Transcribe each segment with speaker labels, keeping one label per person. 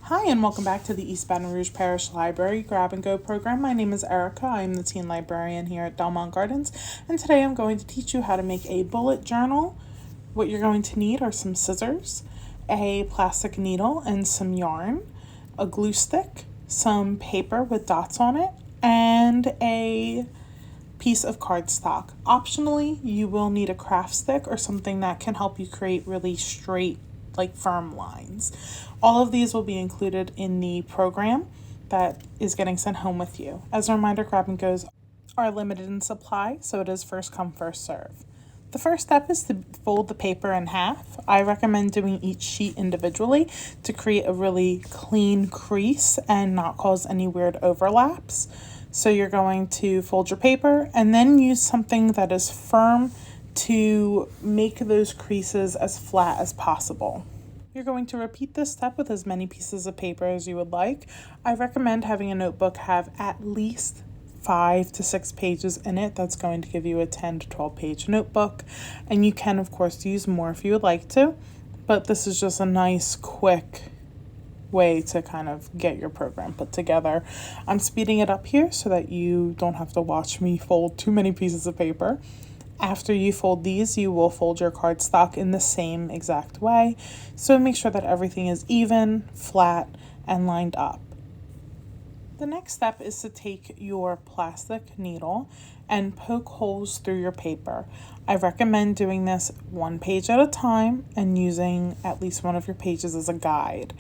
Speaker 1: Hi, and welcome back to the East Baton Rouge Parish Library Grab and Go program. My name is Erica. I am the teen librarian here at Delmont Gardens, and today I'm going to teach you how to make a bullet journal. What you're going to need are some scissors, a plastic needle and some yarn, a glue stick, some paper with dots on it, and a piece of cardstock. Optionally, you will need a craft stick or something that can help you create really straight, firm lines. All of these will be included in the program that is getting sent home with you. As a reminder, grab and goes are limited in supply, so it is first come, first serve. The first step is to fold the paper in half. I recommend doing each sheet individually to create a really clean crease and not cause any weird overlaps. So you're going to fold your paper and then use something that is firm to make those creases as flat as possible. You're going to repeat this step with as many pieces of paper as you would like. I recommend having a notebook have at least 5 to 6 pages in it. That's going to give you a 10 to 12 page notebook, and you can of course use more if you would like to, but this is just a nice quick way to kind of get your program put together. I'm speeding it up here so that you don't have to watch me fold too many pieces of paper. After you fold these, you will fold your cardstock in the same exact way. So make sure that everything is even, flat, and lined up. The next step is to take your plastic needle and poke holes through your paper. I recommend doing this one page at a time and using at least one of your pages as a guide.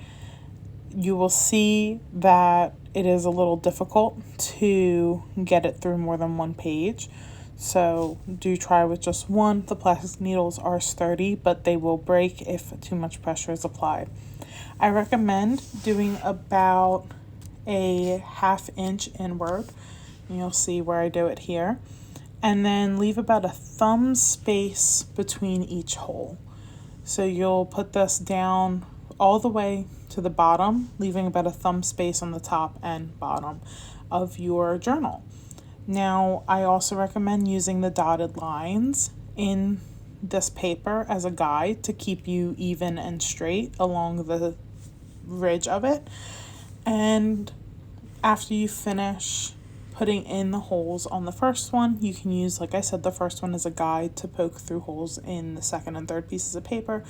Speaker 1: You will see that it is a little difficult to get it through more than one page. So do try with just one. The plastic needles are sturdy, but they will break if too much pressure is applied. I recommend doing about a 1/2 inch inward. You'll see where I do it here. And then leave about a thumb space between each hole. So you'll put this down all the way to the bottom, leaving about a thumb space on the top and bottom of your journal. Now, I also recommend using the dotted lines in this paper as a guide to keep you even and straight along the ridge of it. And after you finish putting in the holes on the first one, you can use, like I said, the first one as a guide to poke through holes in the second and third pieces of paper,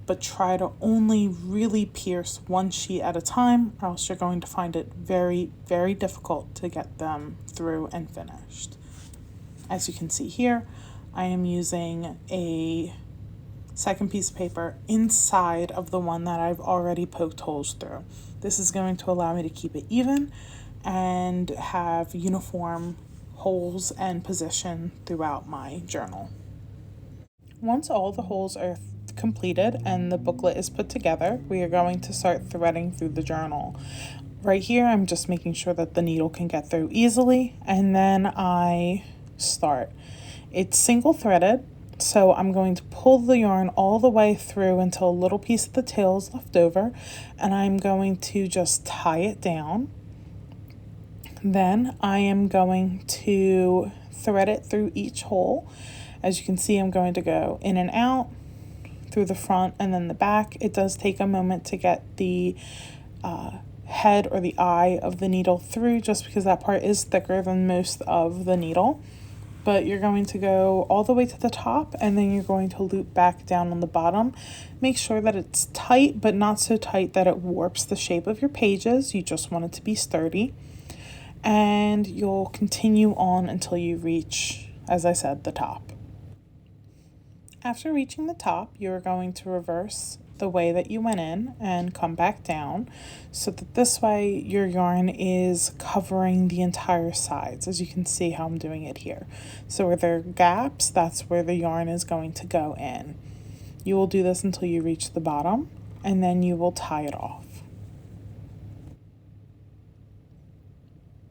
Speaker 1: but try to only really pierce one sheet at a time, or else you're going to find it very, very difficult to get them through and finished. As you can see here, I am using a second piece of paper inside of the one that I've already poked holes through. This is going to allow me to keep it even and have uniform holes and position throughout my journal. Once all the holes are completed and the booklet is put together, we are going to start threading through the journal. Right here, I'm just making sure that the needle can get through easily, and then I start. It's single threaded, so I'm going to pull the yarn all the way through until a little piece of the tail is left over, and I'm going to just tie it down. Then I am going to thread it through each hole. As you can see, I'm going to go in and out through the front and then the back. It does take a moment to get the head or the eye of the needle through, just because that part is thicker than most of the needle. But you're going to go all the way to the top, and then you're going to loop back down on the bottom. Make sure that it's tight, but not so tight that it warps the shape of your pages. You just want it to be sturdy. And you'll continue on until you reach, as I said, the top. After reaching the top, you're going to reverse the way that you went in and come back down, so that this way your yarn is covering the entire sides, as you can see how I'm doing it here. So where there are gaps, that's where the yarn is going to go in. You will do this until you reach the bottom, and then you will tie it off.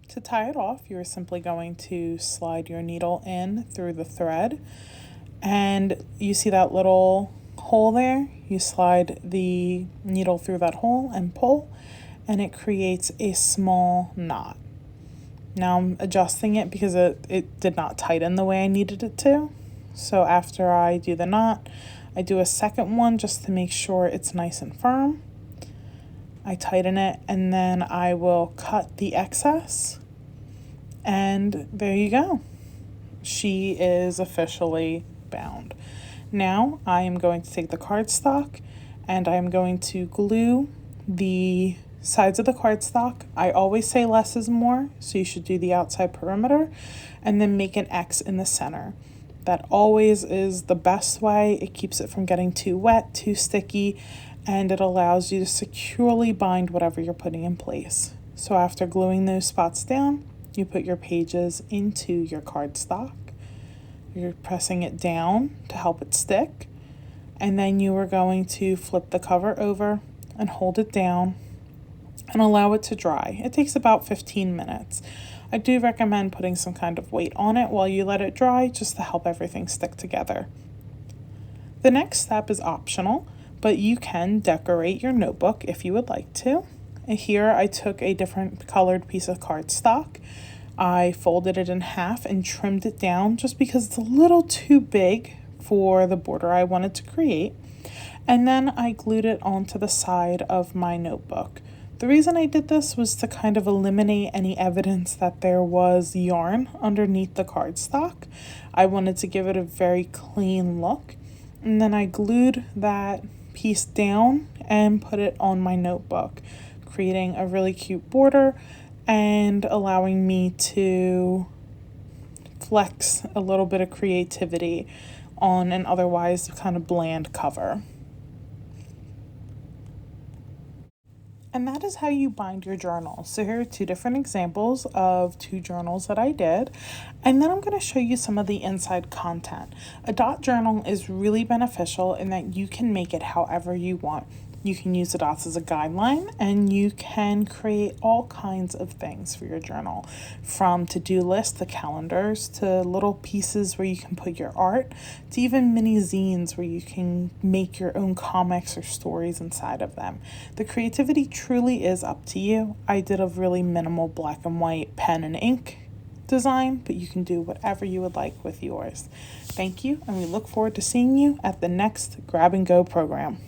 Speaker 1: To tie it off, you're simply going to slide your needle in through the thread, and you see that little hole there? You slide the needle through that hole and pull, and it creates a small knot. Now I'm adjusting it because it did not tighten the way I needed it to. So after I do the knot, I do a second one just to make sure it's nice and firm. I tighten it, and then I will cut the excess, and there you go. She is officially bound. Now I am going to take the cardstock and I'm going to glue the sides of the cardstock. I always say less is more, so you should do the outside perimeter and then make an X in the center. That always is the best way. It keeps it from getting too wet, too sticky, and it allows you to securely bind whatever you're putting in place. So after gluing those spots down, you put your pages into your cardstock. You're pressing it down to help it stick, and then you are going to flip the cover over and hold it down and allow it to dry. It takes about 15 minutes. I do recommend putting some kind of weight on it while you let it dry, just to help everything stick together. The next step is optional, but you can decorate your notebook if you would like to. Here I took a different colored piece of cardstock. I folded it in half and trimmed it down just because it's a little too big for the border I wanted to create. And then I glued it onto the side of my notebook. The reason I did this was to kind of eliminate any evidence that there was yarn underneath the cardstock. I wanted to give it a very clean look. And then I glued that piece down and put it on my notebook, creating a really cute border and allowing me to flex a little bit of creativity on an otherwise kind of bland cover. And that is how you bind your journal. So here are two different examples of two journals that I did. And then I'm going to show you some of the inside content. A dot journal is really beneficial in that you can make it however you want. You can use the dots as a guideline, and you can create all kinds of things for your journal, from to-do lists to calendars to little pieces where you can put your art, to even mini zines where you can make your own comics or stories inside of them. The creativity truly is up to you. I did a really minimal black and white pen and ink design, but you can do whatever you would like with yours. Thank you, and we look forward to seeing you at the next Grab and Go program.